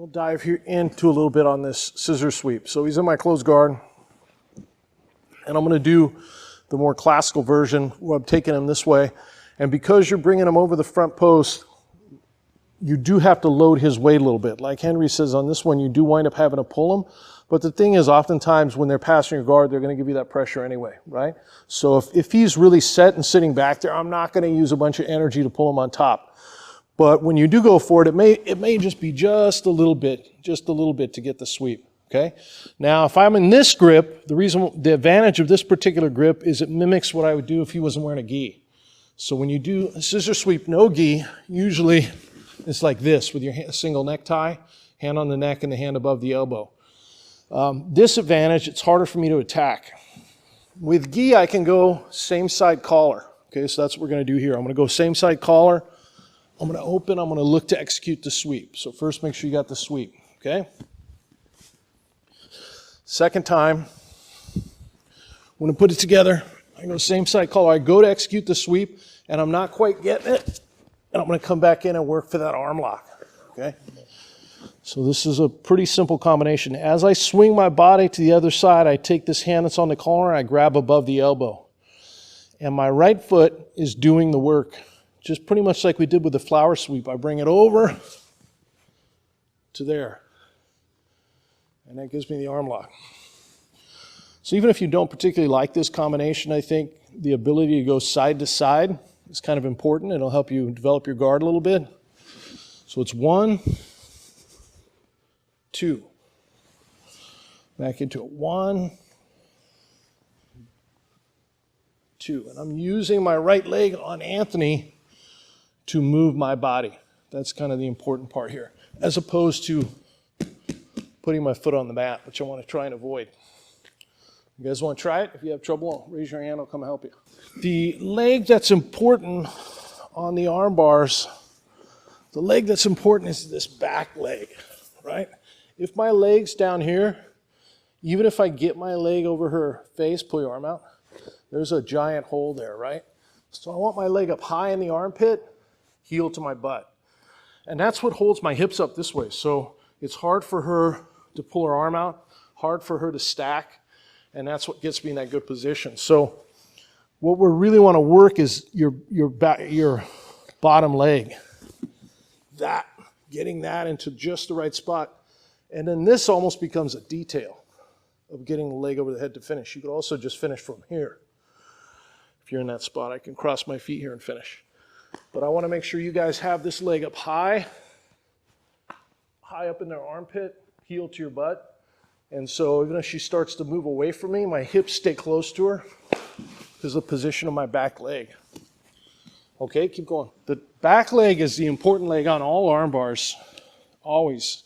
we'll dive here into a little bit on this scissor sweep. So he's in my closed guard, and I'm going to do the more classical version where I'm taking him this way. And because you're bringing him over the front post, you do have to load his weight a little bit. Like Henry says on this one, you do wind up having to pull him. But the thing is, oftentimes when they're passing your guard, they're going to give you that pressure anyway, right? So if he's really set and sitting back there, I'm not going to use a bunch of energy to pull him on top. But when you do go for it, it may just be just a little bit to get the sweep, okay? Now, if I'm in this grip, the advantage of this particular grip is it mimics what I would do if he wasn't wearing a gi. So when you do a scissor sweep no gi, usually it's like this with your single necktie, hand on the neck and the hand above the elbow. Disadvantage, it's harder for me to attack. With gi, I can go same side collar. Okay, so that's what we're going to do here. I'm going to go same side collar. I'm going to open. I'm going to look to execute the sweep. So first, make sure you got the sweep. Okay. Second time, I'm going to put it together. I go same side collar. I go to execute the sweep, and I'm not quite getting it. And I'm going to come back in and work for that arm lock. Okay. So this is a pretty simple combination. As I swing my body to the other side, I take this hand that's on the collar and I grab above the elbow. And my right foot is doing the work, just pretty much like we did with the flower sweep. I bring it over to there. And that gives me the arm lock. So even if you don't particularly like this combination, I think the ability to go side to side is kind of important. It'll help you develop your guard a little bit. So it's 1, 2. Back into it. 1, 2. And I'm using my right leg on Anthony to move my body. That's kind of the important part here, as opposed to putting my foot on the mat, which I want to try and avoid. You guys want to try it? If you have trouble, raise your hand, I'll come help you. The leg that's important on the arm bars, the leg that's important is this back leg, right? If my leg's down here, even if I get my leg over her face, pull your arm out, there's a giant hole there, right? So I want my leg up high in the armpit, heel to my butt. And that's what holds my hips up this way. So it's hard for her to pull her arm out, hard for her to stack, and that's what gets me in that good position. So what we really want to work is your bottom leg. Getting that into just the right spot. And then this almost becomes a detail of getting the leg over the head to finish. You could also just finish from here. If you're in that spot, I can cross my feet here and finish. But I want to make sure you guys have this leg up high up in their armpit, heel to your butt. And so even if she starts to move away from me, my hips stay close to her because of the position of my back leg. Okay, keep going. The back leg is the important leg on all arm bars, always.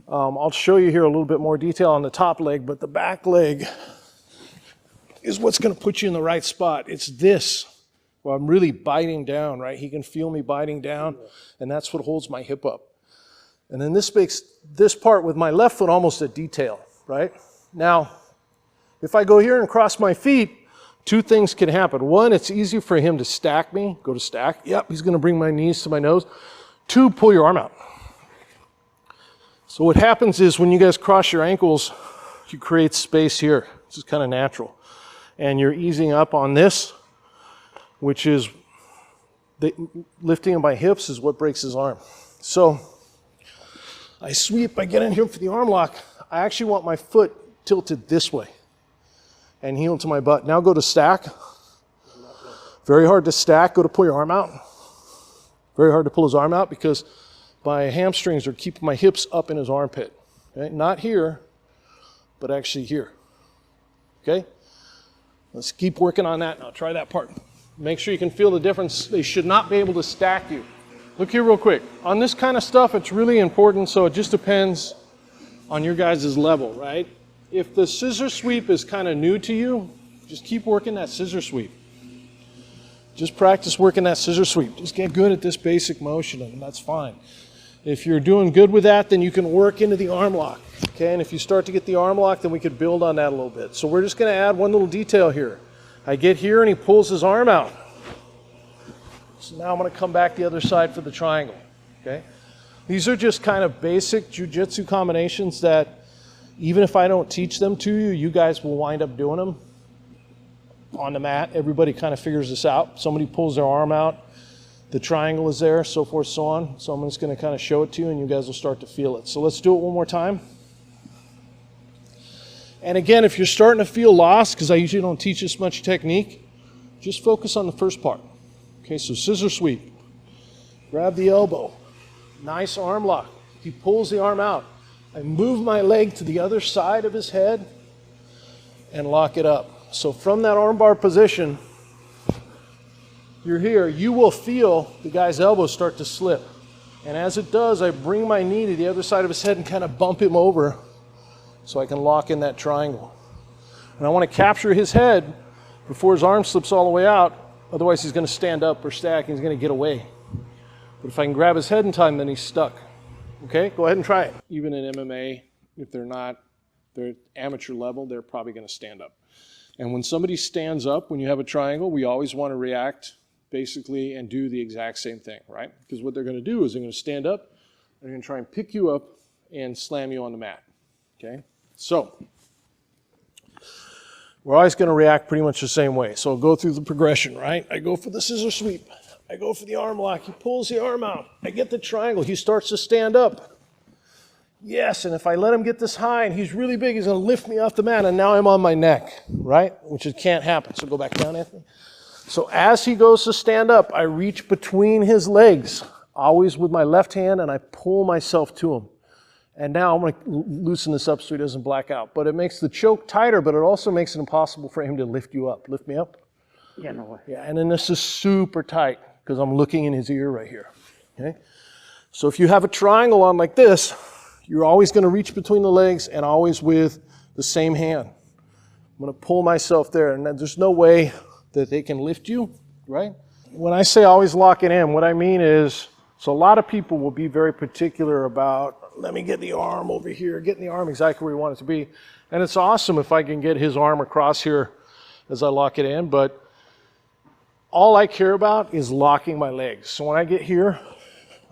I'll show you here a little bit more detail on the top leg, but the back leg is what's going to put you in the right spot. It's this, where I'm really biting down, right? He can feel me biting down, and that's what holds my hip up. And then this makes this part with my left foot almost a detail, right? Now, if I go here and cross my feet, two things can happen. One, it's easy for him to stack me. Go to stack. Yep, he's going to bring my knees to my nose. 2, pull your arm out. So what happens is when you guys cross your ankles, you create space here. This is kind of natural. And you're easing up on this, which is lifting of my hips is what breaks his arm. So I sweep, I get in here for the arm lock. I actually want my foot tilted this way and heel to my butt. Now go to stack. Very hard to stack. Go to pull your arm out. Very hard to pull his arm out because my hamstrings are keeping my hips up in his armpit. Okay? Not here, but actually here. Okay? Let's keep working on that now. Try that part. Make sure you can feel the difference. They should not be able to stack you. Look here real quick. On this kind of stuff, it's really important, so it just depends on your guys' level, right? If the scissor sweep is kind of new to you, just keep working that scissor sweep. Just practice working that scissor sweep. Just get good at this basic motion, and that's fine. If you're doing good with that, then you can work into the arm lock. Okay, and if you start to get the arm lock, then we could build on that a little bit. So we're just going to add one little detail here. I get here and he pulls his arm out. So now I'm going to come back the other side for the triangle. Okay, These are just kind of basic jiu-jitsu combinations that even if I don't teach them to you, you guys will wind up doing them on the mat. Everybody kind of figures this out. Somebody pulls their arm out, the triangle is there, so forth, so on. So I'm just going to kind of show it to you and you guys will start to feel it. So let's do it one more time. And again, if you're starting to feel lost, because I usually don't teach this much technique, just focus on the first part. Okay, so scissor sweep. Grab the elbow. Nice arm lock. He pulls the arm out. I move my leg to the other side of his head and lock it up. So from that armbar position, you're here, you will feel the guy's elbow start to slip. And as it does, I bring my knee to the other side of his head and kind of bump him over so I can lock in that triangle. And I want to capture his head before his arm slips all the way out. Otherwise, he's going to stand up or stack and he's going to get away. But if I can grab his head in time, then he's stuck. Okay, go ahead and try it. Even in MMA, if they're amateur level, they're probably going to stand up. And when somebody stands up, when you have a triangle, we always want to react basically and do the exact same thing, right? Because what they're going to do is they're going to stand up, they're going to try and pick you up and slam you on the mat. Okay, so we're always going to react pretty much the same way. So I'll go through the progression, right? I go for the scissor sweep. I go for the arm lock. He pulls the arm out. I get the triangle. He starts to stand up. Yes, and if I let him get this high and he's really big, he's going to lift me off the mat, and now I'm on my neck, right? Which it can't happen. So go back down, Anthony. So as he goes to stand up, I reach between his legs, always with my left hand, and I pull myself to him. And now I'm going to loosen this up so he doesn't black out. But it makes the choke tighter, but it also makes it impossible for him to lift you up. Lift me up? Yeah, no way. Yeah, and then this is super tight because I'm looking in his ear right here. Okay? So if you have a triangle on like this, you're always going to reach between the legs and always with the same hand. I'm going to pull myself there, and there's no way that they can lift you, right? When I say always lock it in, what I mean is, so a lot of people will be very particular about, let me get the arm over here, getting the arm exactly where you want it to be. And it's awesome if I can get his arm across here as I lock it in, but all I care about is locking my legs. So when I get here,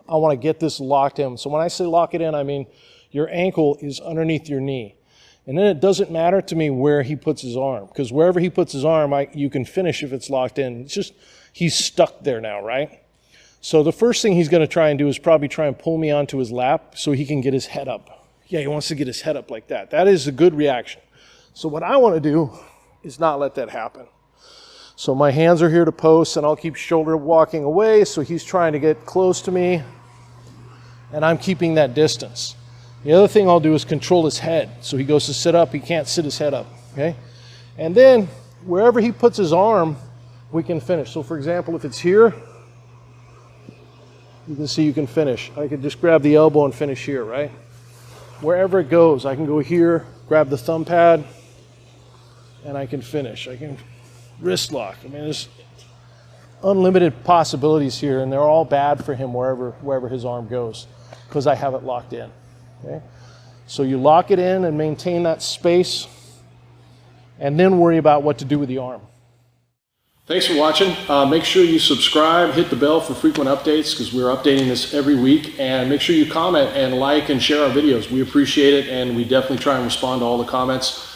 I want to get this locked in. So when I say lock it in, I mean your ankle is underneath your knee. And then it doesn't matter to me where he puts his arm, because wherever he puts his arm, you can finish if it's locked in. It's just, he's stuck there now, right? So the first thing he's going to try and do is probably try and pull me onto his lap so he can get his head up. Yeah, he wants to get his head up like that. That is a good reaction. So what I want to do is not let that happen. So my hands are here to post, and I'll keep shoulder walking away, so he's trying to get close to me, and I'm keeping that distance. The other thing I'll do is control his head. So he goes to sit up, he can't sit his head up, okay? And then wherever he puts his arm, we can finish. So for example, if it's here, you can see you can finish. I could just grab the elbow and finish here, right? Wherever it goes, I can go here, grab the thumb pad, and I can finish. I can wrist lock. I mean, there's unlimited possibilities here, and they're all bad for him wherever his arm goes, because I have it locked in. Okay? So you lock it in and maintain that space, and then worry about what to do with the arm. Thanks for watching. Make sure you subscribe, hit the bell for frequent updates, because we're updating this every week, and make sure you comment and like and share our videos. We appreciate it, and we definitely try and respond to all the comments.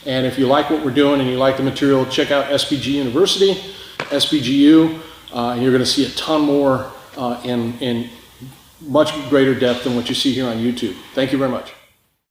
And if you like what we're doing and you like the material, check out SBG University, SBGU, and you're going to see a ton more in much greater depth than what you see here on YouTube. Thank you very much.